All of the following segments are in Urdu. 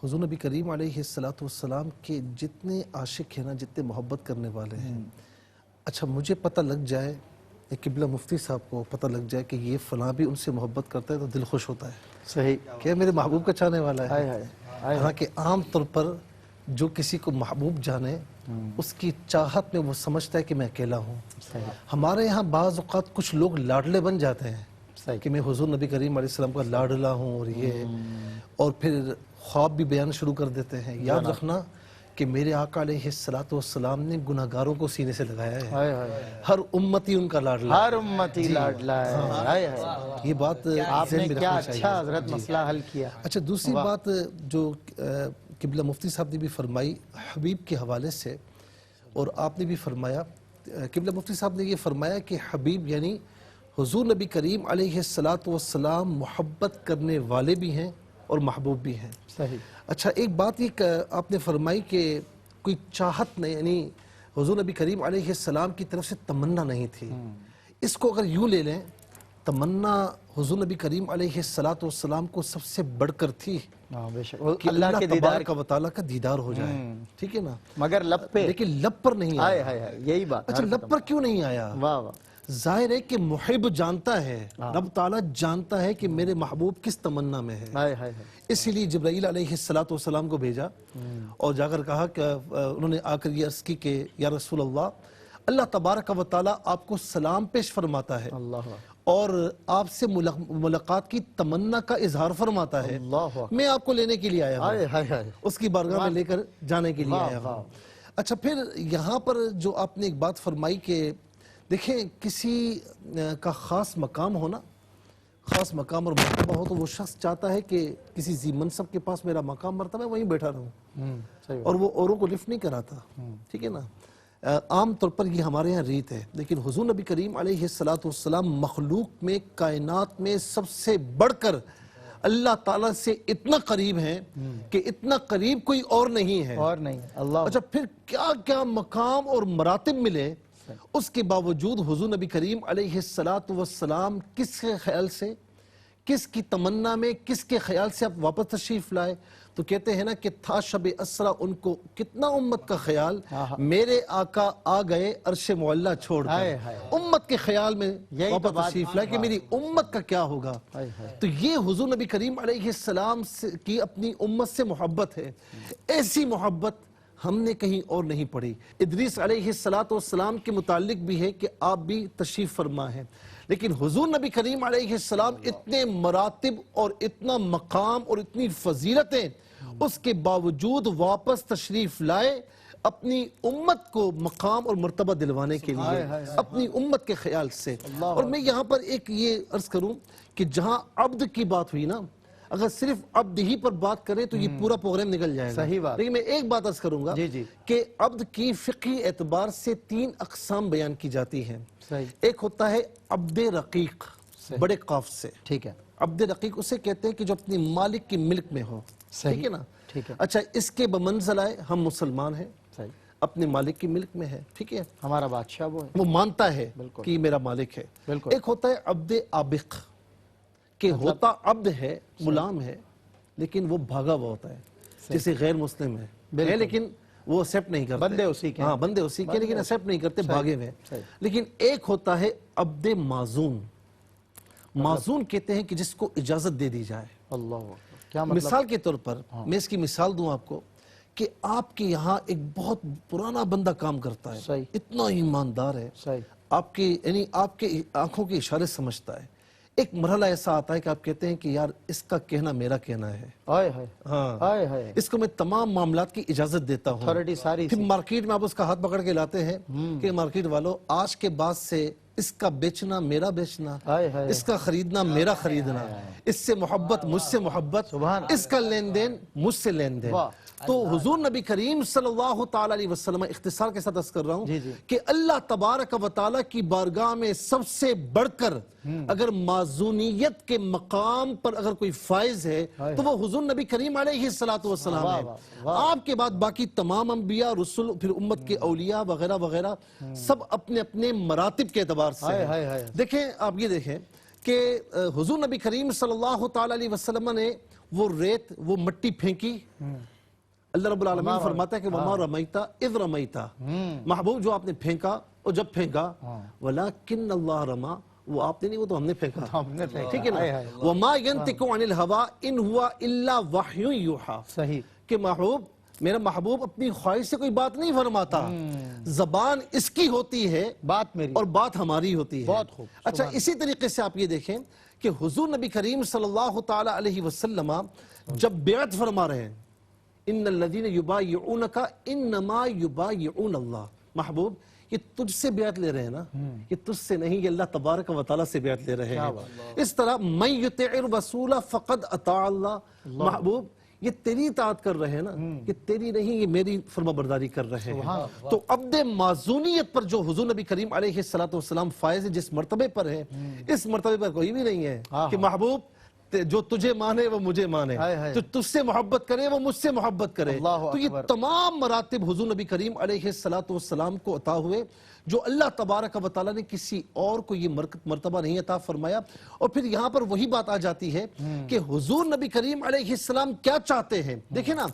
حضور نبی کریم علیہ السلام کے جتنے عاشق ہیں نا، جتنے محبت کرنے والے ہیں، اچھا مجھے پتہ لگ جائے، ایک قبلہ مفتی صاحب کو پتہ لگ جائے کہ یہ فلاں بھی ان سے محبت کرتا ہے تو دل خوش ہوتا ہے، صحیح کہ میرے محبوب کا چاہنے والا ہے۔ حالانکہ عام طور پر جو کسی کو محبوب جانے، اس کی چاہت میں وہ سمجھتا ہے کہ میں اکیلا ہوں۔ ہمارے یہاں بعض اوقات کچھ لوگ لاڈلے بن جاتے ہیں کہ میں حضور نبی کریم علیہ السلام کا لاڈلا ہوں، اور یہ اور پھر خواب بھی بیان شروع کر دیتے ہیں۔ یاد رکھنا کہ میرے آقا علیہ السلام نے گناہگاروں کو سینے سے لگایا ہے، ہر امتی ان کا لاڈلا ہے، ہر امتی لاڈلا ہے۔ یہ بات آپ نے ذہن میں کیا رکھنا چاہیے۔ اچھا حضرت مسئلہ حل کیا۔ اچھا دوسری بات جو قبلہ مفتی صاحب نے بھی فرمائی حبیب کے حوالے سے، اور آپ نے بھی فرمایا، قبلہ مفتی صاحب نے یہ فرمایا کہ حبیب یعنی حضور نبی کریم علیہ السلام محبت کرنے والے بھی ہیں اور محبوب بھی ہیں۔ صحیح۔ اچھا ایک بات یہ آپ نے فرمائی کہ کوئی چاہت نہیں، یعنی حضور نبی کریم علیہ السلام کی طرف سے تمنا نہیں تھی۔ اس کو اگر یوں لے لیں، تمنا حضور نبی کریم علیہ السلام کو سب سے بڑھ کر تھی بے شک، کہ اللہ کے دیدار تبارک و تعالیٰ کا دیدار ہو جائے، ٹھیک ہے نا، مگر لب پہ، لیکن لب پر نہیں آیا۔ یہی بات۔ اچھا لب پر کیوں نہیں آیا؟ واہ واہ، ظاہر ہے کہ محب جانتا ہے، رب تعالیٰ جانتا ہے کہ میرے محبوب کس تمنا میں ہے، اسی لیے جبرائیل علیہ السلام کو بھیجا اور جا کر کہا کہ انہوں نے آ کر یہ عرض کی کہ یا رسول اللہ تبارک و تعالیٰ آپ کو سلام پیش فرماتا ہے اور آپ سے ملاقات کی تمنا کا اظہار فرماتا ہے، میں آپ کو لینے کے لیے آیا ہوں، اس کی بارگاہ میں لے کر جانے کے لیے آیا ہوں۔ اچھا پھر یہاں پر جو آپ نے ایک بات فرمائی کہ دیکھیں کسی کا خاص مقام ہونا، خاص مقام اور مرتبہ ہو تو وہ شخص چاہتا ہے کہ کسی ذی منصب کے پاس میرا مقام مرتبہ ہے، وہیں بیٹھا رہوں، اور وہ اوروں کو لفٹ نہیں کراتا، ٹھیک ہے نا۔ عام طور پر یہ ہمارے یہاں ریت ہے، لیکن حضور نبی کریم علیہ السلام مخلوق میں، کائنات میں سب سے بڑھ کر اللہ تعالیٰ سے اتنا قریب ہیں کہ اتنا قریب کوئی اور نہیں ہے۔ اچھا پھر کیا کیا مقام اور مراتب ملے، اس کے باوجود حضور نبی کریم علیہ السلام کس کے خیال سے، کس کی تمنا میں، کس کے خیال سے آپ واپس تشریف لائے؟ تو کہتے ہیں نا کہ تھا شب اسرا ان کو کتنا امت کا خیال، میرے آقا آ گئے عرش معلیٰ چھوڑ کر، امت کے خیال میں واپس تشریف لائے کہ میری امت کا کیا ہوگا۔ تو یہ حضور نبی کریم علیہ السلام کی اپنی امت سے محبت ہے، ایسی محبت ہم نے کہیں اور نہیں پڑھی۔ ادریس علیہ السلام کے متعلق بھی ہے کہ آپ بھی تشریف فرما ہیں، لیکن حضور نبی کریم علیہ السلام اتنے مراتب اور اتنا مقام اور اتنی فضیلتیں، اس کے باوجود واپس تشریف لائے اپنی امت کو مقام اور مرتبہ دلوانے کے لیے، اپنی امت کے خیال سے۔ اور میں یہاں پر ایک یہ عرض کروں کہ جہاں عبد کی بات ہوئی نا، اگر صرف عبد ہی پر بات کریں تو یہ پورا پروگرام نکل جائے گا، لیکن میں ایک بات عرض کروں گا کہ عبد کی فقہی اعتبار سے 3 اقسام بیان کی جاتی ہیں۔ ایک ہوتا ہے عبد رقیق، بڑے قاف سے، ٹھیک ہے، عبد رقیق اسے کہتے ہیں کہ جو اپنی مالک کی ملک میں ہو، ٹھیک ہے نا۔ اچھا اس کے بمنزلہ ہم مسلمان ہیں، اپنے مالک کی ملک میں ہے، ٹھیک ہے، ہمارا بادشاہ وہ مانتا ہے کہ یہ میرا مالک ہے۔ ایک ہوتا ہے عبد عابق، کہ ہوتا عبد ہے، غلام ہے، لیکن وہ بھاگا ہوا ہوتا ہے، جیسے غیر مسلم ہے لیکن وہ ایکسیپٹ نہیں کرتے، بندے اسی کے، ہاں بندے اسی کے لیکن ایکسیپٹ نہیں کرتے، بھاگے ہوئے۔ لیکن ایک ہوتا ہے عبد معزون، معزون کہتے ہیں کہ جس کو اجازت دے دی جائے۔ مثال کے طور پر میں اس کی مثال دوں آپ کو کہ آپ کے یہاں ایک بہت پرانا بندہ کام کرتا ہے، اتنا ایماندار ہے، آپ کے یعنی آپ کے آنکھوں کے اشارے سمجھتا ہے۔ ایک مرحلہ ایسا آتا ہے کہ آپ کہتے ہیں کہ یار اس کا کہنا میرا کہنا ہے، ہاں اس کو میں تمام معاملات کی اجازت دیتا ہوں۔ پھر مارکیٹ میں آپ اس کا ہاتھ پکڑ کے لاتے ہیں کہ مارکیٹ والوں آج کے بعد سے اس کا بیچنا میرا بیچنا، اس کا خریدنا میرا خریدنا، اس سے محبت مجھ سے محبت، اس کا لین دین مجھ سے لین دین۔ تو حضور نبی کریم صلی اللہ تعالیٰ علیہ وسلم، اختصار کے ساتھ عرض کر رہا ہوں کہ اللہ تبارک و تعالیٰ کی بارگاہ میں سب سے بڑھ کر اگر معزونیت کے مقام پر اگر کوئی فائز ہے تو وہ حضور نبی کریم علیہ السلام ہے۔ آپ کے بعد باقی تمام انبیاء، رسول، پھر امت کے اولیاء وغیرہ وغیرہ سب اپنے اپنے مراتب کے اعتبار سے ہیں۔ دیکھیں آپ یہ دیکھیں کہ حضور نبی کریم صلی اللہ تعالیٰ علیہ وسلم نے وہ ریت وہ مٹی پھینکی، اللہ رب العالمین فرماتا ہے کہ وَمَا رَمَيْتَ اِذْ رَمَيْتَ، محبوب جو آپ نے پھینکا اور جب پھینکا، وَلَكِنَّ اللَّهَ رَمَى، وہ آپ نے نہیں، وہ تو ہم نے پھینکا، ٹھیک ہے نا؟ وَمَا يَنْتِقُ عَنِ الْهَوَىٰ إِنْ هُوَ إِلَّا وَحْيٌ يُوحَىٰ، صحیح کہ محبوب میرا محبوب اپنی خواہش سے کوئی بات نہیں فرماتا، زبان اس کی ہوتی ہے بات میری اور بات ہماری ہوتی ہے۔ بہت خوب۔ اچھا اسی طریقے سے آپ یہ دیکھیں کہ حضور نبی کریم صلی اللہ تعالی علیہ وسلم جب بیعت فرما رہے ہیں، ان الذین یبایعونک انما یبایعون اللہ، محبوب یہ تجھ سے بیعت لے رہے ہیں نا، یہ تجھ سے نہیں، یہ اللہ تبارک و تعالیٰ سے بیعت لے رہے ہیں۔ اس طرح من یطع الرسول فقد اطاع اللہ، محبوب یہ تیری اطاعت کر رہے ہیں نا، یہ تیری نہیں، یہ میری فرما برداری کر رہے ہیں۔ تو عبد معزونیت پر جو حضور نبی کریم علیہ السلام فائز جس مرتبے پر ہے، اس مرتبے پر کوئی بھی نہیں ہے کہ محبوب جو تجھے مانے وہ مجھے مانے، جو تجھ سے محبت کرے وہ مجھ سے محبت کرے۔ تو یہ تمام مراتب حضور نبی کریم علیہ السلام کو عطا ہوئے، جو اللہ تبارک و تعالیٰ نے کسی اور کو یہ مرتبہ نہیں عطا فرمایا۔ اور پھر یہاں پر وہی بات آ جاتی ہے کہ حضور نبی کریم علیہ السلام کیا چاہتے ہیں۔ دیکھیں نا،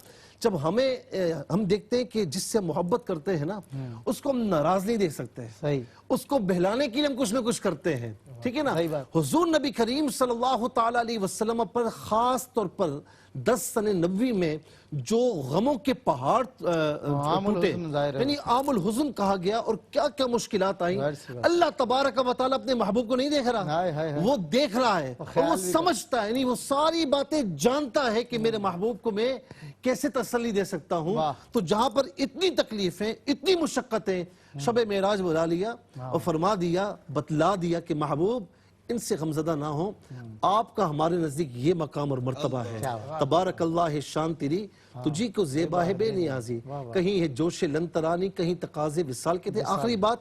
جب ہم دیکھتے ہیں کہ جس سے محبت کرتے ہیں نا، اس کو ہم ناراض نہیں دیکھ سکتے، صحیح، اس کو بہلانے کے لیے ہم کچھ نہ کچھ کرتے ہیں، ٹھیک ہے نا؟ حضور نبی کریم صلی اللہ تعالی علیہ وسلم پر خاص طور پر 10 سنِ نبوی میں جو غموں کے پہاڑ ٹوٹے، یعنی عام الحزن کہا گیا، اور کیا کیا مشکلات آئیں، اللہ تبارک و تعالیٰ اپنے محبوب کو نہیں دیکھ رہا، وہ دیکھ رہا ہے اور وہ سمجھتا ہے، یعنی وہ ساری باتیں جانتا ہے کہ میرے محبوب کو میں کیسے تسلی دے سکتا ہوں۔ تو جہاں پر اتنی تکلیفیں، اتنی مشقتیں، شب معراج بلا لیا اور فرما دیا، بتلا دیا کہ محبوب ان سے غمزدہ نہ ہوں، آپ کا ہمارے نزدیک یہ مقام اور مرتبہ ہے، تبارک اللہ شان تیری تجھی کو زیبا ہے بے نیازی، کہیں ہے جوش لن ترانی، کہیں تقاضے وصال کے تھے۔ آخری بات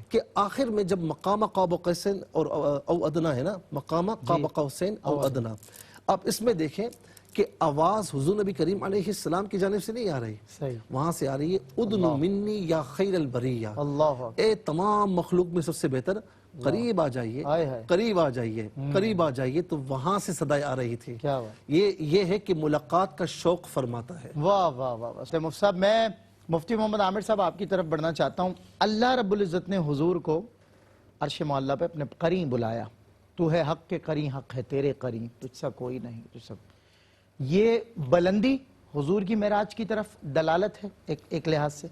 کہ آخر میں جب مقام قاب قوسین اور او ادنا ہے نا، مقام قاب قوسین او ادنا، آپ اس میں دیکھیں کہ آواز حضور نبی کریم علیہ السلام کی جانب سے نہیں آ رہی، وہاں سے آ رہی ہے ادنو منی یا خیر البریہ، اے تمام مخلوق میں سب سے بہتر، قریب آ جائیے، قریب آ جائیے، قریب آ جائیے۔ تو وہاں سے صدائیں آ رہی تھی۔ یہ ہے کہ ملاقات کا شوق فرماتا ہے۔ واہ واہ واہ واہ۔ مفتی صاحب، میں مفتی محمد عامر صاحب آپ کی طرف بڑھنا چاہتا ہوں۔ اللہ رب العزت نے حضور کو عرش معلیٰ پہ اپنے قرین بلایا، تو ہے حق کے قرین، حق ہے تیرے قرین، تجھ سا کوئی نہیں، تجھ سا۔ یہ بلندی حضور کی معراج کی طرف دلالت ہے ایک لحاظ سے،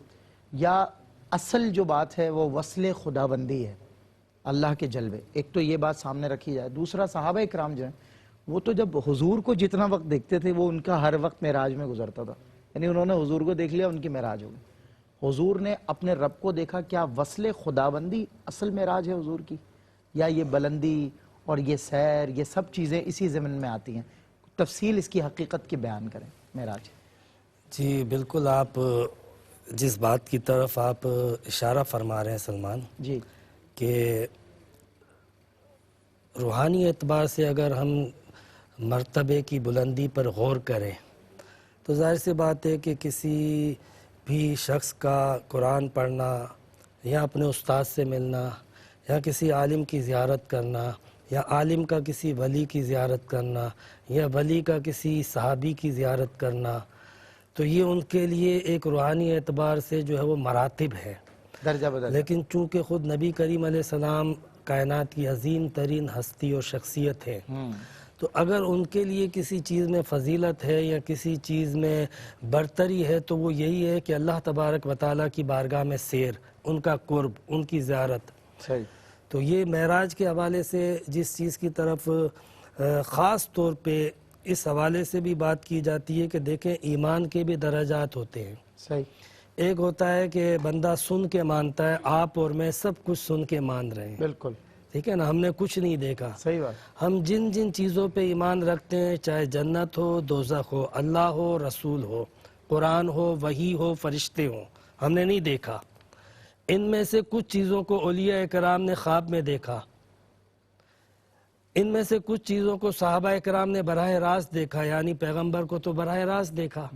یا اصل جو بات ہے وہ وصل خداوندی ہے، اللہ کے جلوے؟ ایک تو یہ بات سامنے رکھی جائے۔ دوسرا، صحابہ اکرام جو ہیں وہ تو جب حضور کو جتنا وقت دیکھتے تھے، وہ ان کا ہر وقت معراج میں گزرتا تھا، یعنی انہوں نے حضور کو دیکھ لیا، ان کی معراج ہو گئی۔ حضور نے اپنے رب کو دیکھا، کیا وصل خداوندی اصل معراج ہے حضور کی، یا یہ بلندی اور یہ سیر، یہ سب چیزیں اسی ضمن میں آتی ہیں؟ تفصیل اس کی حقیقت کی بیان کریں معراج۔ جی بالکل، آپ جس بات کی طرف آپ اشارہ فرما رہے ہیں سلمان جی، کہ روحانی اعتبار سے اگر ہم مرتبے کی بلندی پر غور کریں تو ظاہر سی بات ہے کہ کسی بھی شخص کا قرآن پڑھنا یا اپنے استاد سے ملنا یا کسی عالم کی زیارت کرنا یا عالم کا کسی ولی کی زیارت کرنا یا ولی کا کسی صحابی کی زیارت کرنا، تو یہ ان کے لیے ایک روحانی اعتبار سے جو ہے وہ مراتب ہے، درجہ بدل۔ لیکن چونکہ خود نبی کریم علیہ السلام کائنات کی عظیم ترین ہستی اور شخصیت ہے، تو اگر ان کے لیے کسی چیز میں فضیلت ہے یا کسی چیز میں برتری ہے تو وہ یہی ہے کہ اللہ تبارک و تعالیٰ کی بارگاہ میں سیر، ان کا قرب، ان کی زیارت۔ صحیح۔ تو یہ معراج کے حوالے سے جس چیز کی طرف خاص طور پہ اس حوالے سے بھی بات کی جاتی ہے کہ دیکھیں ایمان کے بھی درجات ہوتے ہیں۔ صحیح۔ ایک ہوتا ہے کہ بندہ سن کے مانتا ہے، آپ اور میں سب کچھ سن کے مان رہے ہیں، بالکل ٹھیک ہے نا، ہم نے کچھ نہیں دیکھا۔ صحیح بات۔ ہم جن جن چیزوں پہ ایمان رکھتے ہیں، چاہے جنت ہو، دوزخ ہو، اللہ ہو، رسول ہو، قرآن ہو، وحی ہو، فرشتے ہوں، ہم نے نہیں دیکھا۔ ان میں سے کچھ چیزوں کو اولیاء اکرام نے خواب میں دیکھا، ان میں سے کچھ چیزوں کو صحابہ اکرام نے براہ راست دیکھا، یعنی پیغمبر کو تو براہ راست دیکھا۔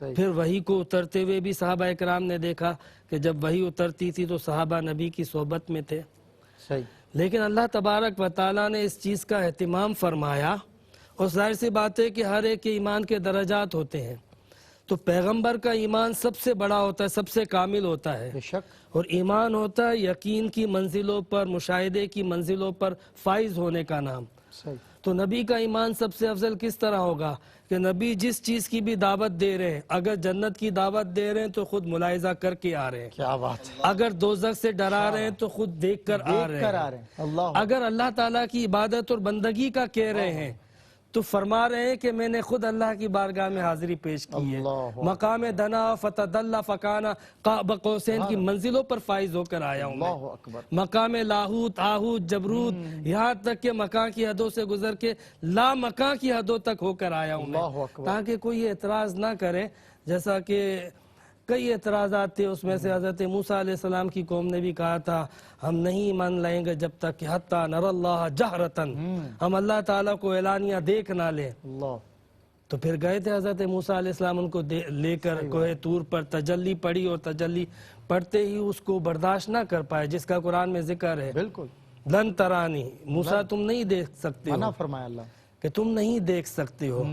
پھر وحی کو اترتے ہوئے بھی صحابہ اکرام نے دیکھا کہ جب وحی اترتی تھی تو صحابہ نبی کی صحبت میں تھے۔ صحیح۔ لیکن اللہ تبارک و تعالیٰ نے اس چیز کا اہتمام فرمایا اور ظاہر سی بات ہے کہ ہر ایک کے ایمان کے درجات ہوتے ہیں، تو پیغمبر کا ایمان سب سے بڑا ہوتا ہے، سب سے کامل ہوتا ہے، بے شک، اور ایمان ہوتا ہے یقین کی منزلوں پر، مشاہدے کی منزلوں پر فائز ہونے کا نام۔ صحیح، تو نبی کا ایمان سب سے افضل کس طرح ہوگا کہ نبی جس چیز کی بھی دعوت دے رہے ہیں، اگر جنت کی دعوت دے رہے ہیں تو خود ملاحظہ کر کے آ رہے ہیں، کیا بات ہے، اگر دوزخ سے ڈرا رہے ہیں تو خود دیکھ کر آ رہے کر آ ہیں، رہے ہیں، اللہ اگر اللہ تعالیٰ کی عبادت اور بندگی کا کہہ رہے ہیں تو فرما رہے ہیں کہ میں نے خود اللہ کی بارگاہ میں حاضری پیش کی ہے، اللہ مقام دنا فتدلّ فکانا قاب قوسین کی منزلوں پر فائز ہو کر آیا ہوں میں، اللہ اکبر، مقام لاہوت، آہوت، جبروت، یہاں تک کہ مکان کی حدوں سے گزر کے لا مکان کی حدوں تک ہو کر آیا ہوں اللہ میں، اکبر، تاکہ کوئی اعتراض نہ کرے، جیسا کہ کئی اعتراضات تھے، اس میں سے حضرت موسیٰ علیہ السلام کی قوم نے بھی کہا تھا ہم نہیں مان لیں گے جب تک کہ حتیٰ نر اللہ جہرتن، ہم اللہ تعالیٰ کو اعلانیہ دیکھ نہ لیں، اللہ، تو پھر گئے تھے حضرت موسیٰ علیہ السلام ان کو لے کر کوہ طور پر، تجلی پڑھی اور تجلی پڑھتے ہی اس کو برداشت نہ کر پائے، جس کا قرآن میں ذکر ہے بالکل، لن ترانی، موسیٰ تم نہیں دیکھ سکتے ہو، منع فرمایا اللہ، کہ تم نہیں دیکھ سکتے ہو،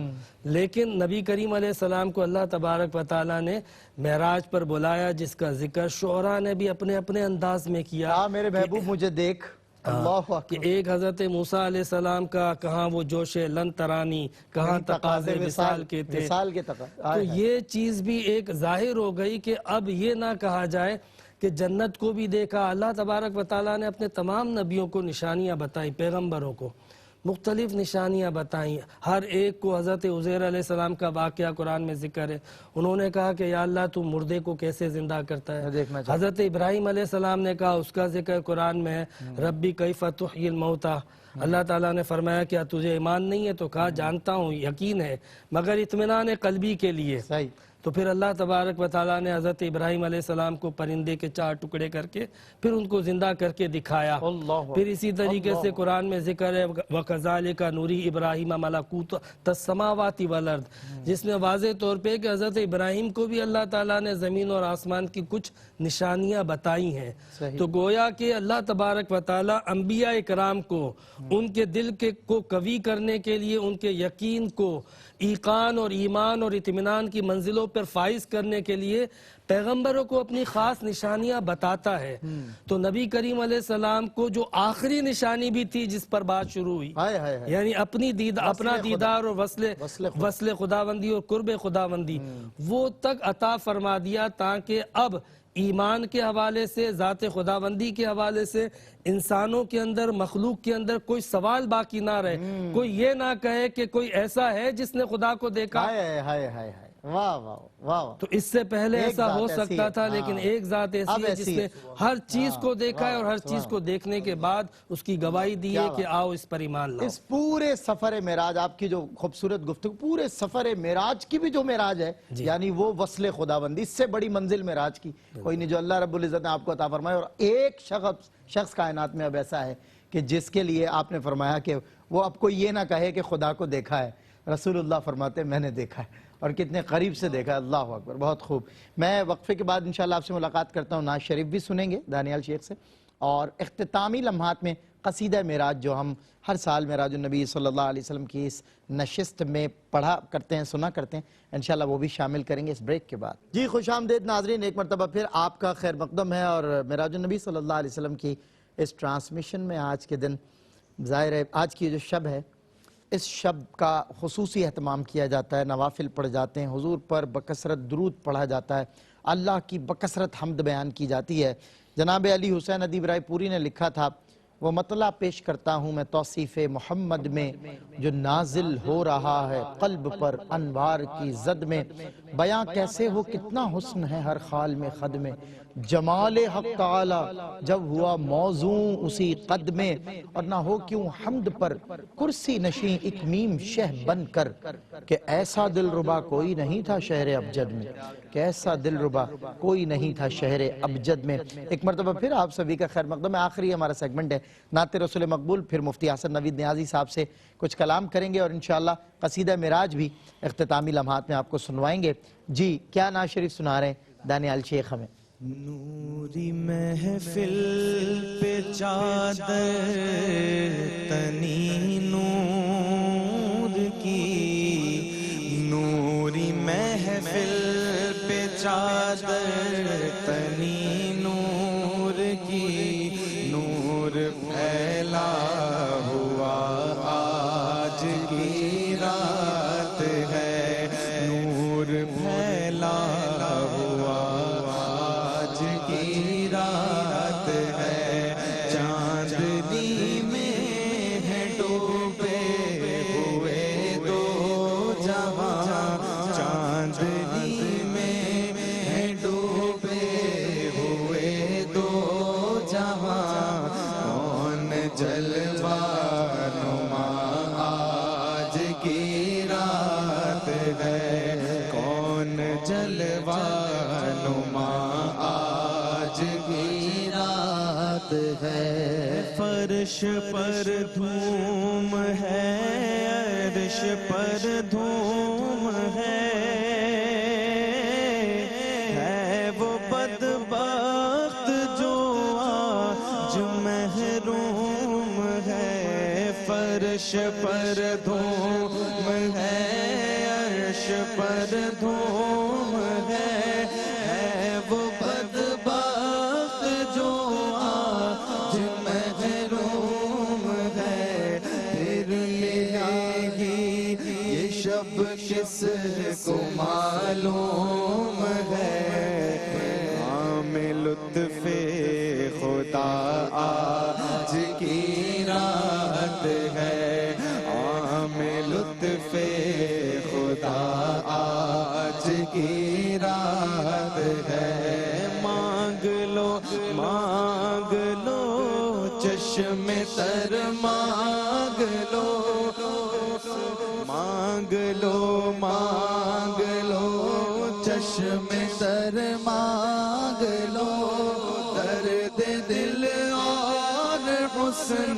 لیکن نبی کریم علیہ السلام کو اللہ تبارک و تعالیٰ نے معراج پر بلایا، جس کا ذکر شعراء نے بھی اپنے اپنے انداز میں کیا میرے محبوب مجھے دیکھ، اللہ کہ اکبر، ایک حضرت موسیٰ علیہ السلام کا کہاں وہ جوش لن ترانی، کہاں تقاضے وصال کے تھے، مثال کے تقاضے، تو یہ چیز بھی ایک ظاہر ہو گئی کہ اب یہ نہ کہا جائے کہ جنت کو بھی دیکھا، اللہ تبارک و تعالیٰ نے اپنے تمام نبیوں کو نشانیاں بتائیں، پیغمبروں کو مختلف نشانیاں بتائیں، ہر ایک کو حضرت عزیر علیہ السلام کا واقعہ قرآن میں ذکر ہے، انہوں نے کہا کہ یا اللہ تو مردے کو کیسے زندہ کرتا ہے، حضرت ابراہیم علیہ السلام نے کہا، اس کا ذکر قرآن میں ہے، ربی کیف تحیی الموتى، اللہ تعالیٰ نے فرمایا کیا تجھے ایمان نہیں ہے، تو کہا جانتا ہوں، یقین ہے، مگر اطمینان قلبی کے لیے، صحیح، تو پھر اللہ تبارک و تعالیٰ نے حضرت ابراہیم علیہ السلام کو پرندے کے 4 ٹکڑے کر کے پھر ان کو زندہ کر کے دکھایا، اللہ، پھر اسی طریقے سے قرآن میں ذکر ہے وَكَذَلِكَ نُرِي إِبْرَاهِيمَ مَلَكُوتَ السَّمَاوَاتِ وَالْأَرْضِ، جس میں واضح طور پہ کہ حضرت ابراہیم کو بھی اللہ تعالیٰ نے زمین اور آسمان کی کچھ نشانیاں بتائی ہیں، تو گویا کہ اللہ تبارک و تعالیٰ انبیاء اکرام کو ان کے دل کو قوی کرنے کے لیے، ان کے یقین کو ایقان اور ایمان اور اطمینان کی منزلوں پر فائز کرنے کے لیے پیغمبروں کو اپنی خاص نشانیاں بتاتا ہے، تو نبی کریم علیہ السلام کو جو آخری نشانی بھی تھی جس پر بات شروع ہوئی، یعنی اپنا دیدار اور وصل خداوندی اور قرب خداوندی، وہ تک عطا فرما دیا، تاکہ اب ایمان کے حوالے سے، ذات خداوندی کے حوالے سے انسانوں کے اندر، مخلوق کے اندر کوئی سوال باقی نہ رہے، کوئی یہ نہ کہے کہ کوئی ایسا ہے جس نے خدا کو دیکھا، واہ واہ واہ، تو اس سے پہلے ایسا ہو سکتا تھا، لیکن ایک ذات ایسی ہے جس نے ہر چیز کو دیکھا ہے، اور ہر چیز کو دیکھنے کے بعد اس کی گواہی دی ہے کہ آؤ اس پر ایمان لاؤ۔ اس پورے سفر معراج، آپ کی جو خوبصورت گفتگو، پورے سفر معراج کی بھی جو معراج ہے، یعنی وہ وصل خداوندی، اس سے بڑی منزل معراج کی کوئی نہیں، جو اللہ رب العزت نے آپ کو عطا فرمائے، اور ایک شخص کائنات میں اب ایسا ہے کہ جس کے لیے آپ نے فرمایا کہ وہ اب کوئی یہ نہ کہے کہ خدا کو دیکھا ہے، رسول اللہ فرماتے ہیں میں نے دیکھا ہے، اور کتنے قریب سے دیکھا ہے، اللہ اکبر، بہت خوب۔ میں وقفے کے بعد انشاءاللہ آپ سے ملاقات کرتا ہوں، ناز شریف بھی سنیں گے دانیال شیخ سے، اور اختتامی لمحات میں قصیدہ معراج جو ہم ہر سال معراج النبی صلی اللہ علیہ وسلم کی اس نشست میں پڑھا کرتے ہیں، سنا کرتے ہیں، انشاءاللہ وہ بھی شامل کریں گے اس بریک کے بعد۔ جی خوش آمدید ناظرین، ایک مرتبہ پھر آپ کا خیر مقدم ہے، اور معراج النبی صلی اللہ علیہ وسلم کی اس ٹرانسمیشن میں آج کے دن ظاہر ہے آج کی جو شب ہے، اس شب کا خصوصی اہتمام کیا جاتا ہے، نوافل پڑھ جاتے ہیں، حضور پر بکثرت درود پڑھا جاتا ہے، اللہ کی بکثرت حمد بیان کی جاتی ہے۔ جناب علی حسین ادیب رائے پوری نے لکھا تھا، وہ مطلع پیش کرتا ہوں میں توصیف محمد میں، جو نازل ہو رہا ہے قلب پر انوار کی زد میں، بیاں کیسے ہو کتنا حسن ہے ہر خال میں خد میں، جمال حق تعالی جب ہوا موضوع اسی قد میں، اور نہ ہو کیوں حمد پر کرسی نشین ایک میم شہ بن کر، کہ ایسا دل ربا کوئی نہیں تھا شہر ابجد میں، کہ ایسا دل ربا کوئی نہیں تھا شہر ابجد میں۔ ایک مرتبہ پھر آپ سبھی کا خیر مقدم ہے، آخری ہمارا سیگمنٹ ہے نعت رسول مقبول، پھر مفتی حسن نوید نیازی صاحب سے کچھ کلام کریں گے، اور انشاءاللہ قصیدہ معراج بھی اختتامی لمحات میں آپ کو سنوائیں گے۔ جی کیا نعت شریف سنا رہے ہیں دانیال شیخ ہمیں؟ نوری محفل پہ چادر تنی نور چادر تنی نور کی، نور پھیلا ہوا آج کی رات ہے، نور پھیلا ہوا آج کی رات ہے، چاندنی میں ہے ڈوبے ہوئے دو جہاں، چاندنی میں ہے ڈوبے ہوئے دو جہاں، کون جلوہ نما آج کی رات ہے، کون جلوہ نما آج کی رات ہے، فرش پر دھوم ہے، عرش پر دھوم ہے وہ بدبخت جو آج محروم ہے، فرش پر دھوم ہے، عرش پر دھوم ہے وہ بدبخت جو آج محروم ہے، پھر ملے گی یہ شب کس کو معلوم ہے، عام لطف خدا آج کی رات ہے، عام لطف خدا آج کی رات ہے، مانگ لو چشم تر مانگ لو، مانگ لو چشم تر مانگ لو، درد دل اور حسن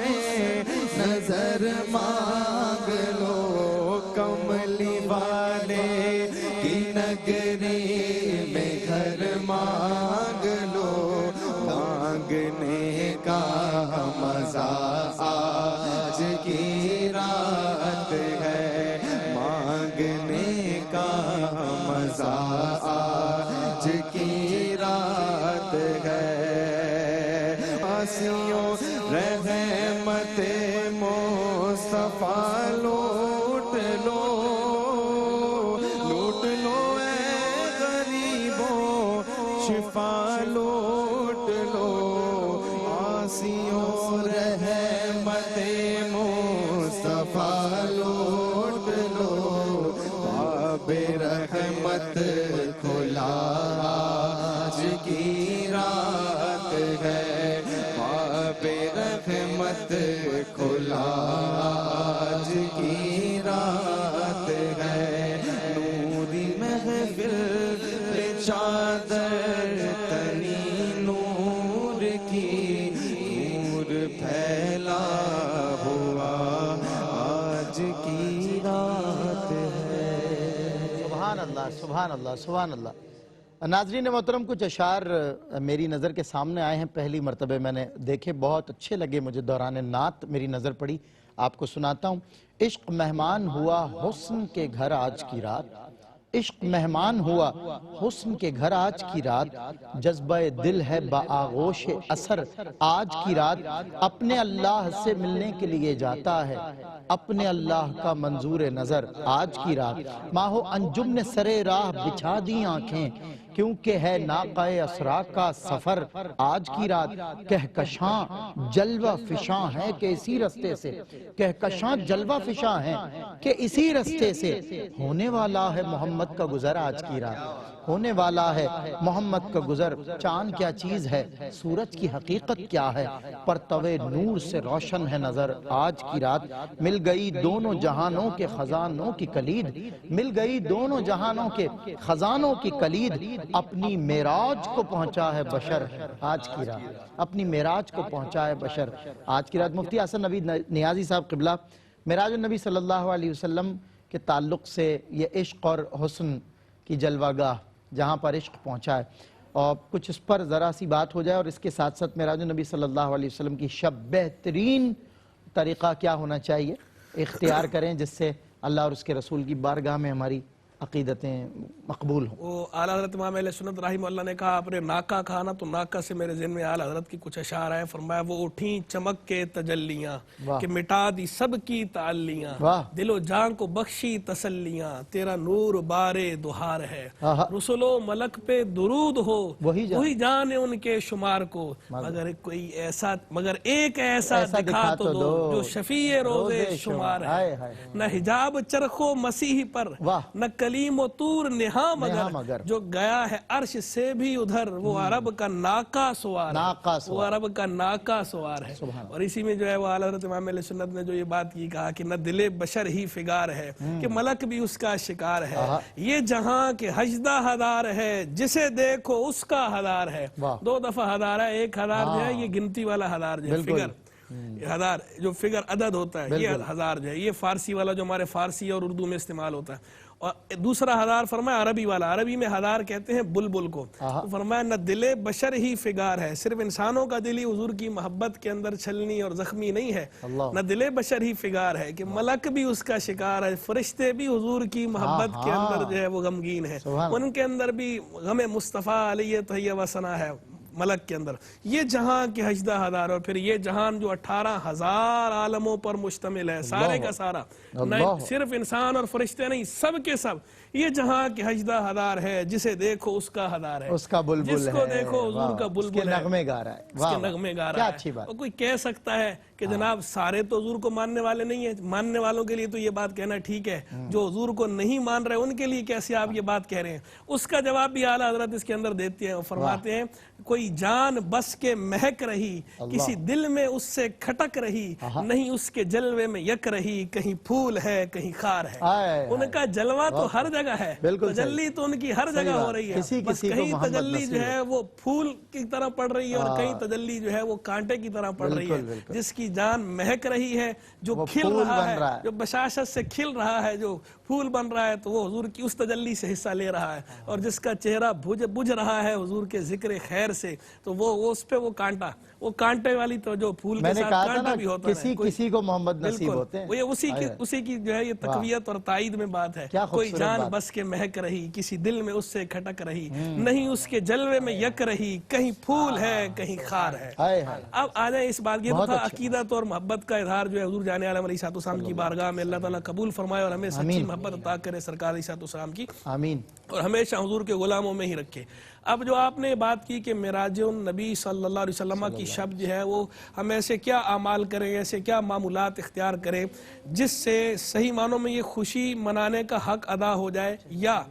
نظر مانگ لو، کملی والے کی نگری میں گھر مانگ لو، مانگنے کا مزہ آج کی رات ہے، مانگنے کا مزہ آج کی رات ہے، آسیوں رحمت مصطفیٰ لوٹ لو، لوٹ لو اے غریبوں شفا لوٹ لو، آسیوں رحمت مصطفیٰ لوٹ لو، باب رحمت کھلا آج کی رات ہے، باب رحمت کھلا آج کی رات ہے، نوری محفل پہ چادر تنی نور کی، نور پھیلا ہوا آج کی رات ہے۔ سبحان اللہ، سبحان اللہ، سبحان اللہ۔ ناظرین محترم، کچھ اشعار میری نظر کے سامنے آئے ہیں، پہلی مرتبہ میں نے دیکھے، بہت اچھے لگے مجھے، دوران نعت میری نظر پڑی، آپ کو سناتا ہوں۔ عشق مہمان ہوا حسن کے گھر آج کی رات، عشق مہمان ہوا حسن کے گھر آج کی رات، جذبہ دل ہے بآغوش اثر آج کی رات، اپنے اللہ سے ملنے کے لیے جاتا ہے، اپنے اللہ کا منظور نظر آج کی رات، ماہ و انجم نے سرے راہ بچھا دی آنکھیں، کیونکہ ہے ناقہ اسرا کا سفر آج کی رات، کہکشاں جلوہ فشاں ہے کہ اسی رستے سے، کہکشاں جلوہ فشاں ہے کہ اسی رستے سے، ہونے والا ہے محمد کا گزر آج کی رات، ہونے والا ہے محمد کا گزر، چاند کیا چیز ہے، سورج کی حقیقت کیا ہے، پرتو نور سے روشن ہے نظر آج کی رات، مل گئی دونوں جہانوں کے خزانوں کی کلید، مل گئی دونوں جہانوں کے خزانوں کی کلید، اپنی معراج کو پہنچا ہے بشر آج کی رات، اپنی معراج کو پہنچا ہے بشر آج کی رات۔ مفتی حسن نوید نیازی صاحب قبلہ معراج النبی صلی اللہ علیہ وسلم کے تعلق سے یہ عشق اور حسن کی جلوہ گاہ جہاں پر عشق پہنچا ہے، اور کچھ اس پر ذرا سی بات ہو جائے، اور اس کے ساتھ ساتھ معراج النبی صلی اللہ علیہ وسلم کی شب بہترین طریقہ کیا ہونا چاہیے اختیار کریں جس سے اللہ اور اس کے رسول کی بارگاہ میں ہماری عقیدتیں مقبول ہوں. وہ اعلیٰ حضرت امام اہل سنت رحمہ اللہ نے کہا آپ نے ناکا کہا نا، تو ناکا سے میرے ذہن میں اعلیٰ حضرت کی کچھ اشعار ہیں. فرمایا وہ اٹھیں چمک کے تجلیاں کہ مٹا دی سب کی تعلیاں، دل و جان کو بخشی تسلیاں، تیرا نور بارے دہار ہے. رسول و ملک پہ درود ہو وہی جانے ان کے شمار کو، مگر کوئی ایسا مگر ایک ایسا دکھا تو دو جو شفیع روزے شمار ہے. نہ حجاب چرخ و مسیح پر نہ کلیم و طور نہا مگر، جو گیا ہے عرش سے بھی ادھر وہ عرب کا ناکا سوار ہے، وہ عرب کا ناکا سوار ہے. اور اسی میں جو ہے وہ اعلیٰ حضرت امام اہل سنت نے جو یہ بات کی کہا کہ نہ دل بشر ہی فگار ہے کہ ملک بھی اس کا شکار ہے. یہ جہاں کے حجدہ ہزار ہے جسے دیکھو اس کا ہزار ہے. دو دفعہ ہزار ہے، ایک ہزار جو ہے یہ گنتی والا ہزار جو ہے فگر، ہزار جو فگر عدد ہوتا ہے یہ ہزار جو ہے یہ فارسی والا جو ہمارے فارسی اور اردو میں استعمال ہوتا ہے. اور دوسرا ہزار فرمایا عربی والا، عربی میں ہزار کہتے ہیں بلبل کو. فرمایا نہ دل بشر ہی فگار ہے، صرف انسانوں کا دل ہی حضور کی محبت کے اندر چھلنی اور زخمی نہیں ہے. نہ دل بشر ہی فگار ہے کہ ملک بھی اس کا شکار ہے، فرشتے بھی حضور کی محبت کے اندر جو ہے وہ غمگین ہے، ان کے اندر بھی غم مصطفیٰ علیہ تحیہ و ثنا ہے ملک کے اندر. یہ جہاں کے حجدہ ہزار، اور پھر یہ جہان جو 18,000 عالموں پر مشتمل ہے، سارے کا سارا، صرف انسان اور فرشتے نہیں، سب کے سب. یہ جہاں کے حجدہ ہزار ہے جسے دیکھو اس کا ہزار ہے، اس کا بلبل ہے، جس کو دیکھو حضور کا بلبل ہے، نغمے گا رہا ہے، اس کے نغمے گا رہا ہے. اور کوئی کہہ سکتا ہے کہ جناب سارے تو حضور کو ماننے والے نہیں ہیں، ماننے والوں کے لیے تو یہ بات کہنا ٹھیک ہے، جو حضور کو نہیں مان رہے ان کے لیے کیسے آپ یہ بات کہہ رہے ہیں؟ اس کا جواب بھی اعلیٰ حضرت اس کے اندر دیتے ہیں. فرماتے ہیں کوئی جان بس کے مہک رہی، کسی دل میں اس سے کھٹک رہی، نہیں اس کے جلوے میں یک رہی، کہیں پھول ہے کہیں خار ہے. ان کا جلوہ تو ہر جگہ ہے، تجلی تو ان کی ہر جگہ ہو رہی ہے، بس کہیں تجلی جو ہے وہ پھول کی طرح پڑ رہی ہے اور کہیں تجلی جو ہے وہ کانٹے کی طرح پڑ رہی ہے. جس کی جان مہک رہی ہے، جو کھل رہا ہے، جو بشاشت سے کھل رہا ہے، جو پھول بن رہا ہے، تو وہ حضور کی اس تجلی سے حصہ لے رہا ہے. اور جس کا چہرہ بجھ رہا ہے حضور کے ذکر خیر سے، تو وہ اس پہ وہ کانٹا، وہ کانٹے والی تو جو پھول کے ساتھ کانٹا بھی ہوتا ہے. کسی کو محمد نصیب ہوتے ہیں، وہ اسی کی جو ہے یہ تقویت اور تائید میں بات ہے. کوئی جان بس کے مہک رہی، کسی دل میں اس سے کھٹک رہی، نہیں اس کے جلوے میں یک رہی، کہیں پھول ہے کہیں خار ہے. اب آ جائیں اس بات، یہ تھا عقیدت اور محبت کا اظہار جو ہے حضور جان عالم علیہ السلام کی بارگاہ میں اللہ تعالیٰ قبول فرمائے اور ہمیں سچی محبت عطا کرے سرکار علیہ السلام کی، آمین، اور ہمیشہ حضور کے غلاموں میں ہی رکھے. اب جو آپ نے بات کی کہ معراج النبی صلی اللہ علیہ وسلم کی شب جو ہے وہ ہم ایسے کیا اعمال کریں، ایسے کیا معمولات اختیار کریں جس سے صحیح معنوں میں یہ خوشی منانے کا حق ادا ہو جائے، یا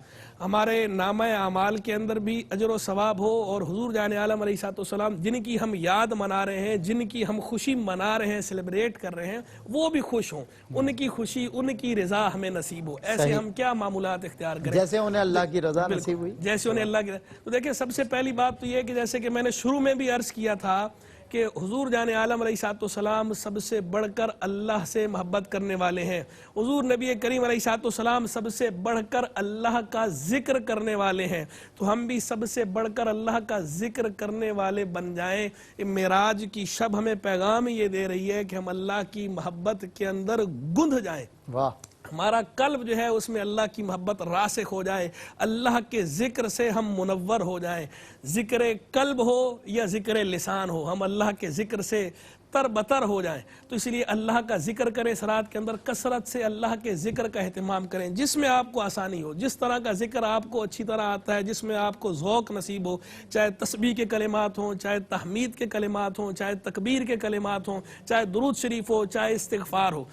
ہمارے نامہ اعمال کے اندر بھی اجر و ثواب ہو، اور حضور جان عالم علیہ السلام جن کی ہم یاد منا رہے ہیں، جن کی ہم خوشی منا رہے ہیں، سیلیبریٹ کر رہے ہیں، وہ بھی خوش ہوں، ان کی خوشی، ان کی رضا ہمیں نصیب ہو. ایسے ہم کیا معمولات اختیار کریں جیسے انہیں اللہ کی رضا نصیب ہوئی، جیسے انہیں اللہ کی رضا. تو دیکھیں سب سے پہلی بات تو یہ ہے کہ جیسے کہ میں نے شروع میں بھی عرض کیا تھا کہ حضور جان عالم علیہ السلام سب سے بڑھ کر اللہ سے محبت کرنے والے ہیں. حضور نبی کریم علیہ السلام سب سے بڑھ کر اللہ کا ذکر کرنے والے ہیں. تو ہم بھی سب سے بڑھ کر اللہ کا ذکر کرنے والے بن جائیں. معراج کی شب ہمیں پیغام یہ دے رہی ہے کہ ہم اللہ کی محبت کے اندر گندھ جائیں. واہ، ہمارا قلب جو ہے اس میں اللہ کی محبت راسخ ہو جائے، اللہ کے ذکر سے ہم منور ہو جائیں. ذکر قلب ہو یا ذکر لسان ہو، ہم اللہ کے ذکر سے تر بتر ہو جائیں. تو اس لیے اللہ کا ذکر کریں، اس رات کے اندر کثرت سے اللہ کے ذکر کا اہتمام کریں، جس میں آپ کو آسانی ہو، جس طرح کا ذکر آپ کو اچھی طرح آتا ہے، جس میں آپ کو ذوق نصیب ہو، چاہے تسبیح کے کلمات ہوں، چاہے تحمید کے کلمات ہوں، چاہے تکبیر کے کلمات ہوں، چاہے درود شریف ہو، چاہے استغفار ہو،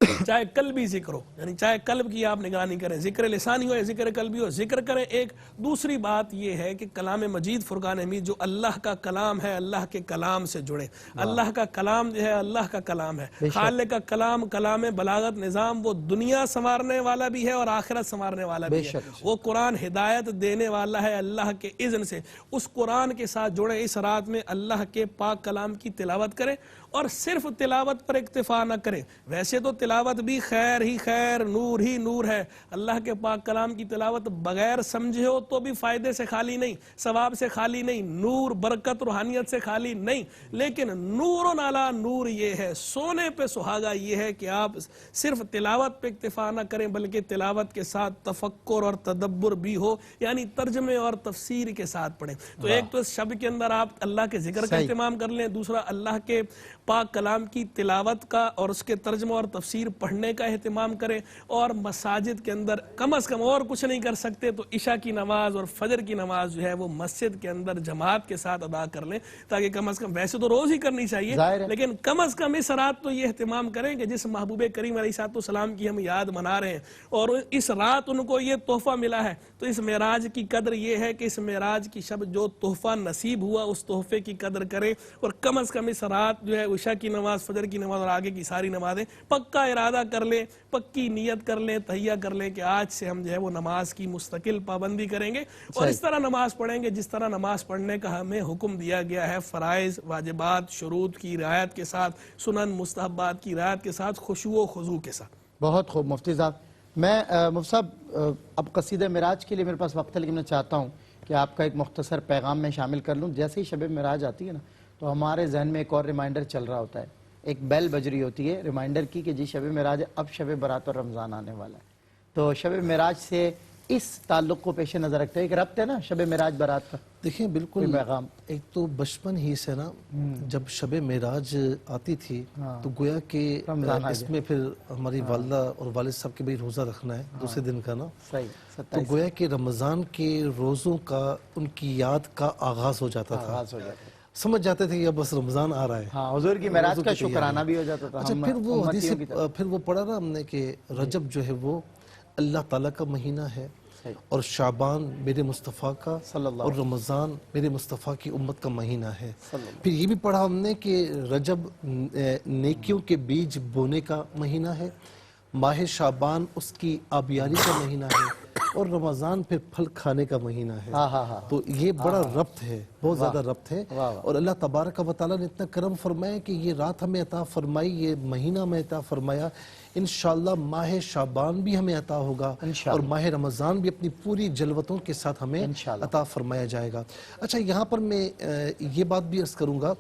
چاہے قلبی ذکر ہو، یعنی چاہے قلب کی آپ نگرانی کریں، ذکر لسانی ہو یا ذکر قلبی ہو، ذکر کریں. ایک دوسری بات یہ ہے کہ کلام مجید فرقان حمید جو اللہ کا کلام ہے، اللہ کے کلام سے جڑے. اللہ کا کلام جو ہے اللہ کا کلام ہے، خالق کا کلام، کلام بلاغت نظام، وہ دنیا سنوارنے والا بھی ہے اور آخرت سنوارنے والا بھی ہے. وہ قرآن ہدایت دینے والا ہے اللہ کے اذن سے. اس قرآن کے ساتھ جڑے، اس رات میں اللہ کے پاک کلام کی تلاوت کریں اور صرف تلاوت پر اکتفا نہ کریں. ویسے تو تلاوت بھی خیر ہی خیر، نور ہی نور ہے. اللہ کے پاک کلام کی تلاوت بغیر سمجھے ہو تو بھی فائدے سے خالی نہیں، ثواب سے خالی نہیں، نور برکت روحانیت سے خالی نہیں. لیکن نور علی نور یہ ہے، سونے پہ سہاگا یہ ہے کہ آپ صرف تلاوت پہ اکتفا نہ کریں بلکہ تلاوت کے ساتھ تفکر اور تدبر بھی ہو، یعنی ترجمے اور تفسیر کے ساتھ پڑھیں. تو ایک تو اس شب کے اندر آپ اللہ کے ذکر کا اہتمام کر لیں، دوسرا اللہ کے پاک کلام کی تلاوت کا اور اس کے ترجمہ اور تفسیر پڑھنے کا اہتمام کریں. اور مساجد کے اندر کم از کم اور کچھ نہیں کر سکتے تو عشاء کی نماز اور فجر کی نماز جو ہے وہ مسجد کے اندر جماعت کے ساتھ ادا کر لیں، تاکہ کم از کم، ویسے تو روز ہی کرنی چاہیے لیکن کم از کم اس رات تو یہ اہتمام کریں کہ جس محبوب کریم علیہ السلام کی ہم یاد منا رہے ہیں اور اس رات ان کو یہ تحفہ ملا ہے، تو اس معراج کی قدر یہ ہے کہ اس معراج کی شب جو تحفہ نصیب ہوا اس تحفے کی قدر کریں. اور کم از کم اس رات جو ہے عشاء کی نماز، فجر کی نماز اور آگے کی ساری نمازیں پکا ارادہ کر لیں، پکی نیت کر لیں، تہیہ کر لیں کہ آج سے ہم جو ہے وہ نماز کی مستقل پابندی کریں گے اور اس طرح نماز پڑھیں گے جس طرح نماز پڑھنے کا ہمیں حکم دیا گیا ہے، فرائض واجبات شروط کی رعایت کے ساتھ، سنن مستحبات کی رعایت کے ساتھ، خشوع و خضوع کے ساتھ. بہت خوب مفتی صاحب. میں مفتی صاحب اب قصیدہ معراج کے لیے میرے پاس وقت ہے لیکن میں چاہتا ہوں کہ آپ کا ایک مختصر پیغام میں شامل کر لوں. جیسے ہی شب معراج آتی ہے نا تو ہمارے ذہن میں ایک اور ریمائنڈر چل رہا ہوتا ہے، ایک بیل بج رہی ہوتی ہے ریمائنڈر کی کہ جی شب معراج ہے، اب شب برات اور رمضان آنے والا ہے. تو شب معراج سے اس تعلق کو پیش نظر رکھتے ہیں، ایک ربط ہے نا شب معراج برات کا. دیکھیں بالکل پیغام ایک تو بچپن ہی سے نا جب شب معراج آتی تھی تو گویا کہ اس میں پھر ہماری والدہ اور والد صاحب کے بھی روزہ رکھنا ہے دوسرے دن کا نا، تو گویا کہ رمضان کے روزوں کا ان کی یاد کا آغاز ہو جاتا تھا، سمجھ جاتے تھے کہ اب بس رمضان آ رہا ہے، حضور کی معراج کا شکرانہ بھی ہو جاتا تھا. اچھا پھر وہ حدیث پھر وہ پڑھا نا ہم نے کہ رجب جو ہے وہ اللہ تعالیٰ کا مہینہ ہے اور شعبان میرے مصطفیٰ کا اور رمضان میرے مصطفیٰ کی امت کا مہینہ ہے. پھر یہ بھی پڑھا ہم نے کہ رجب نیکیوں کے بیج بونے کا مہینہ ہے، ماہ شعبان اس کی آبیاری کا مہینہ ہے اور رمضان پھر پھل کھانے کا مہینہ ہے. تو یہ بڑا ربط ہے، بہت زیادہ ربط ہے. اور اللہ تبارک و تعالیٰ نے اتنا کرم فرمایا کہ یہ رات ہمیں عطا فرمائی، یہ مہینہ ہمیں عطا فرمایا. انشاءاللہ ماہ شعبان بھی ہمیں عطا ہوگا اور ماہ رمضان بھی اپنی پوری جلوتوں کے ساتھ ہمیں عطا فرمایا جائے گا. اچھا یہاں پر میں یہ بات بھی عرض کروں گا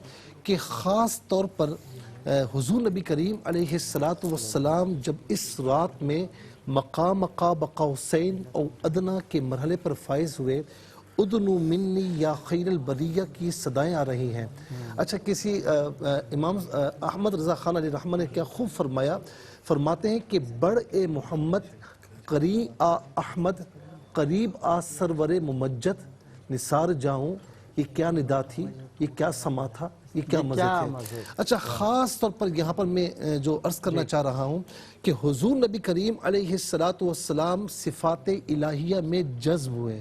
کہ خاص طور پر حضور نبی کریم علیہ السلام جب اس رات میں مقام قاب قوسین او ادنا کے مرحلے پر فائز ہوئے، ادنو منی یا خیر البریہ کی صدائیں آ رہی ہیں. اچھا کسی امام احمد رضا خان علیہ رحمہ نے کیا خوب فرمایا، فرماتے ہیں کہ بڑھ اے محمد قریب آ احمد، قریب آ سرور ممجد، نثار جاؤں یہ کیا ندا تھی، یہ کیا سما تھا، یہ کیا مزے تھے. اچھا خاص طور پر یہاں پر میں جو عرض کرنا چاہ رہا ہوں کہ حضور نبی کریم علیہ السلام صفات الہیہ میں جذب ہوئے،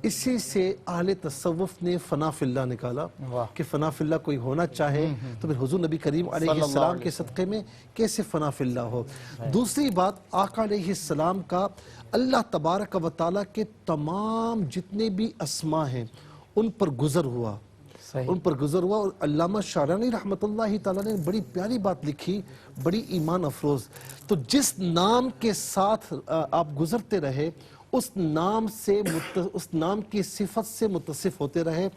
اسی سے اہل تصوف نے فنا فی اللہ نکالا کہ فنا فی اللہ کوئی ہونا چاہے تو پھر حضور نبی کریم علیہ السلام کے صدقے میں کیسے فنا فی اللہ ہو. دوسری بات آقا علیہ السلام کا اللہ تبارک و تعالیٰ کے تمام جتنے بھی اسما ہیں ان پر گزر ہوا، اور علامہ شارانی رحمت اللہ تعالیٰ نے بڑی پیاری بات لکھی، بڑی ایمان افروز. تو جس نام کے ساتھ آپ گزرتے رہے اس نام کی صفت سے متصف ہوتے رہے.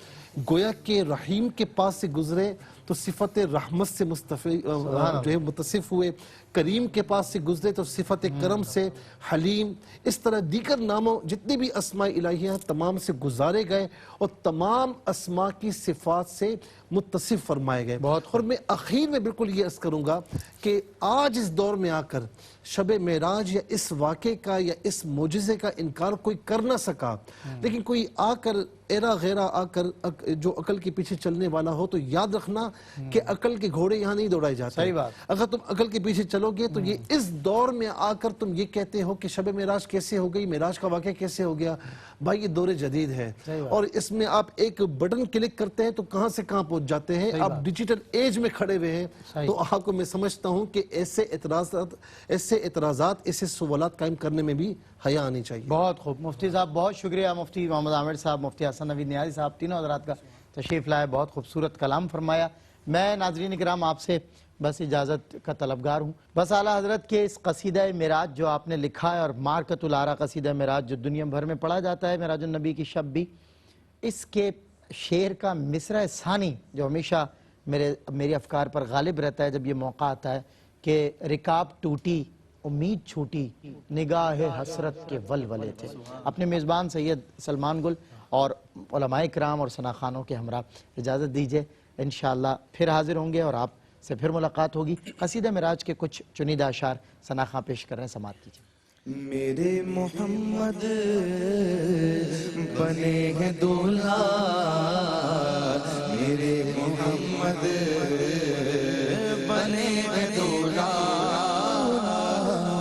گویا کہ رحیم کے پاس سے گزرے تو صفت رحمت سے جو ہے متصف ہوئے، کریم کے پاس سے گزرے تو صفت کرم سے، حلیم، اس طرح دیگر ناموں جتنے بھی اسماء الہیہ ہیں تمام سے گزارے گئے اور تمام اسماء کی صفات سے متصف فرمائے گئے. اور میں اخیر میں بالکل یہ عرض کروں گا کہ آج اس دور میں آ کر شب معراج یا اس واقعے کا یا اس معجزے کا انکار کوئی کر نہ سکا، لیکن کوئی آ کر ایرا غیرہ آ کر جو عقل کے پیچھے چلنے والا ہو تو یاد رکھنا کہ عقل کے گھوڑے یہاں نہیں دوڑائے جاتے. اگر تم عقل کے پیچھے چلو گے تو یہ اس دور میں آ کر تم یہ کہتے ہو کہ شب معراج کیسے ہو گئی، معراج کا واقعہ کیسے ہو گیا. بھائی یہ دور جدید ہے اور اس میں آپ ایک بٹن کلک کرتے ہیں تو کہاں سے کہاں پہنچ جاتے ہیں. آپ ڈیجیٹل ایج میں کھڑے ہوئے ہیں تو آپ کو میں سمجھتا ہوں کہ ایسے اعتراضات ایسے سوالات قائم کرنے میں بھی حیا آنی چاہیے. بہت خوب مفتی صاحب، بہت شکریہ. مفتی محمد عامر صاحب، مفتی حسن نوید نیازی صاحب، تینوں حضرات کا تشریف لائے، بہت خوبصورت کلام فرمایا. میں ناظرین کرام آپ سے بس اجازت کا طلبگار ہوں. بس اعلیٰ حضرت کے اس قصیدہ معراج جو آپ نے لکھا ہے اور مارکۃ الآراء قصیدہ معراج جو دنیا بھر میں پڑھا جاتا ہے معراج النبی کی شب بھی, اس کے شعر کا مصرع ثانی جو ہمیشہ میرے افکار پر غالب رہتا ہے جب یہ موقع آتا ہے کہ رکاب ٹوٹی امید چھوٹی نگاہ حسرت کے ولولے تھے. اپنے میزبان سید سلمان گل اور علماء کرام اور ثنا خوانوں کے ہمراہ اجازت دیجئے, انشاءاللہ پھر حاضر ہوں گے اور آپ سے پھر ملاقات ہوگی. قصیدہ معراج کے کچھ چنیدہ اشعار ثنا خان پیش کر رہے ہیں, سماعت کیجئے. میرے محمد بنے ہیں دولہا, میرے محمد بنے ہیں دولہا,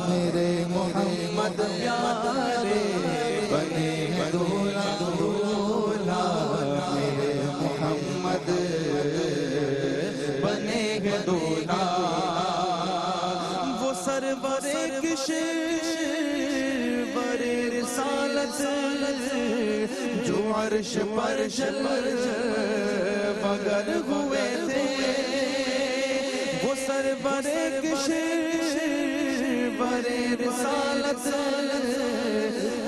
میرے محمد پیارے بنے ہیں دولہا, میرے محمد بنے ہیں دولہا. وہ سرور برے رسالت جو عرش پر جل مگر ہوئے تھے, وہ سرور برے رسالت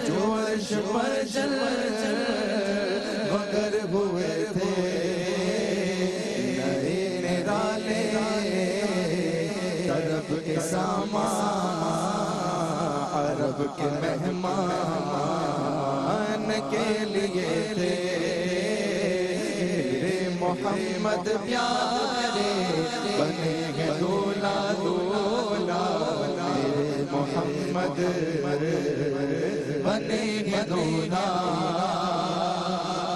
جو عرش پر جل مگر ہوئے تھے. نئے نرالے طرب کے سامان عرب کے مہمان کے لیے تھے. میرے محمد پیارے بنے ہیں دولا دولا, میرے محمد بنے ہیں دولا.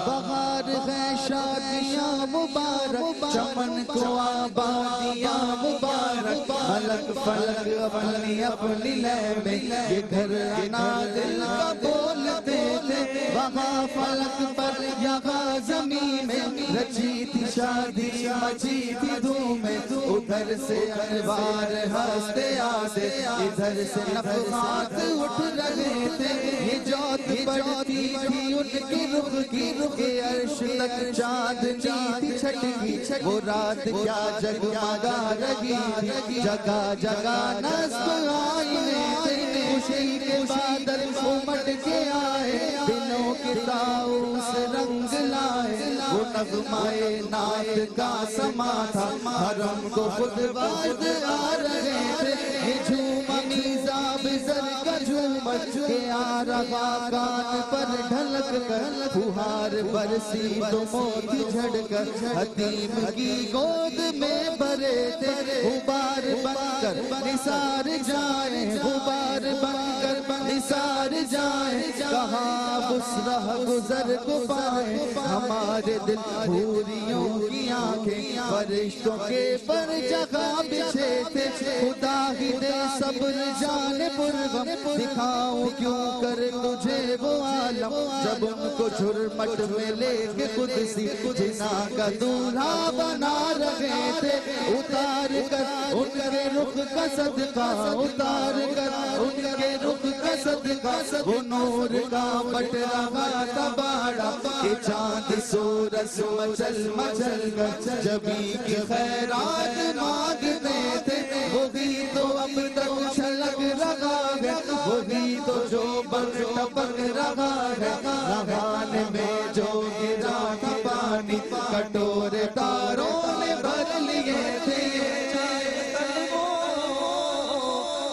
بہار ہے شادیاں مبارک, چمن کو آبادیاں مبارک, ملک فلک اپنی اپنی لے میں یہ گھر انا دل کا بولتے تھے. وہاں فلک پر یہاں زمین میں رچی تھی شادی مچی تھی دھوم, ادھر سے انوار ہنستے آتے ادھر سے نفحات اٹھ رہے تھے. یہ جوت پڑتی تھی ان کے رخ کی, کہ عرش تک چاندنی تھی چھٹکی, وہ رات کیا جگمگا رہی تھی, جگہ جگہ نصب آئینے تھے. خوشی کے بادل امٹ کے آئے, دنوں کے طاؤس رنگ لائے, وہ نغمائے نعت کا سما تھا, حرم کو خود باد آ رہے تھے. یہ جھوما میزاب زر کا جھومر کے آ رہا کان پر ڈھلک کر, پھوہار برسی تو موتی جھڑ کر حتیم کی گود میں بھرے تھے. غبار بن کر نثار جائیں, غبار بن کر نثار جائیں, کہاں بسرہ گزر کو پائیں. ہمارے دل حوریوں کی آنکھیں فرشتوں کے پر جگہ بچھے تھے. خدا ہی دے صبر جان پرغم, دکھاؤں کیوں کر تجھے وہ عالم, جب ان کو جھرمٹ میں لے کے قدسی جنا کا دولہا بنا رہے تھے. اتار کر ان کے رخ کا صدقہ, اتار کر ان کے رخ کا صدقہ, وہ نور کا بٹ رہا تھا باڑا, کہ چاند سورج مچل مچل کر جبی کی خیرات مانگتے تھے. وہی تو اب تک چھلک رہا ہے, وہی تو جو بگ ٹپک رہا ہے. رہان میں جو گرا تھا پانی, کٹورے تاروں نے بھر لیے تھے.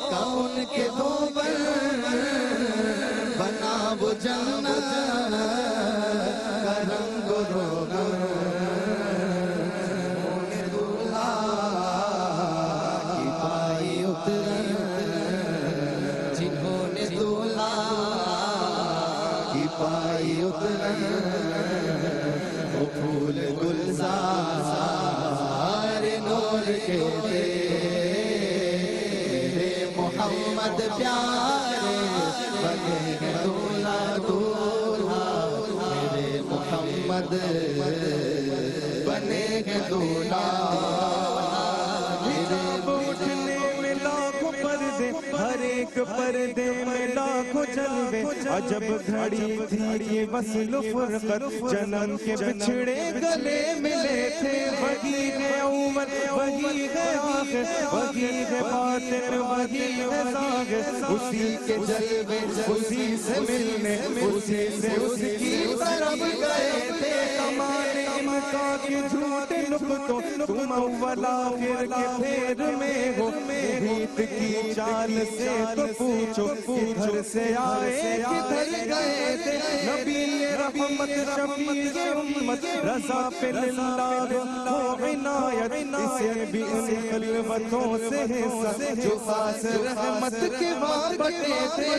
کون کے دوبر بنا وہ جنت کا رنگ روغن, دولہا کی پائی اترن, جنہوں نے دولہا کی پائی اترن, وہ پھول گلزار نور کے تھے. میرے محمد پیارے بنے ہیں دولہا دولہا, میرے محمد بنے ہیں دولہا. میرے اٹھنے میں لاکھوں پردے ہر ایک پردے میں لاکھوں جلوے عجب گھڑی تھی یہ وصل فرقت جنم کے بچھڑے گلے ملے تھے وہی ہے اول وہی ہے آخر وہی ہے باطن وہی ہے ظاہر اسی کے جلوے اسی سے ملنے اسی سے اس کی طرف گئے تھے کمال ان کا کہ جھوٹے نقطوں تم اول آخر کے پھیر میں ہو محیط کی چال سے تو پوچھو کدھر سے آئے کدھر گئے تھے نبی رحمت شفیع امت رضا پہ للہ ہو عنایت اسے بھی ان خلوتوں سے حصہ جو خاص رحمت کے وہاں بٹے تھے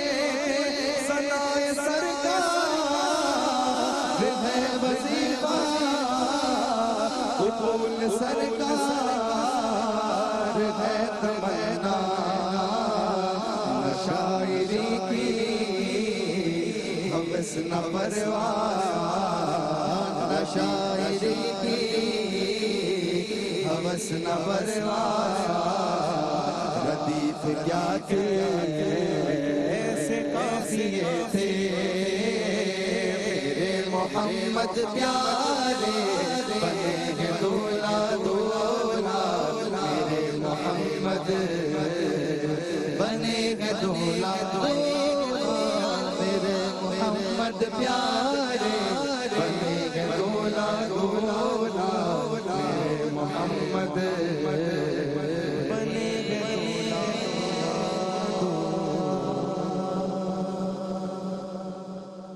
ثنائے سرکار ہے وظیفہ قبول سرکار ہے تمنا شاعری کی حوث نہ پرواہ شاعری کی حوث نہ پرواہ ردیف کیا تھے ایسے قافیے تھے میرے محمد پیارے بنے ہیں دولا دولا میرے محمد بنے ہیں دولا دولا میرے محمد پیارے بنے ہیں دولا دولا میرے محمد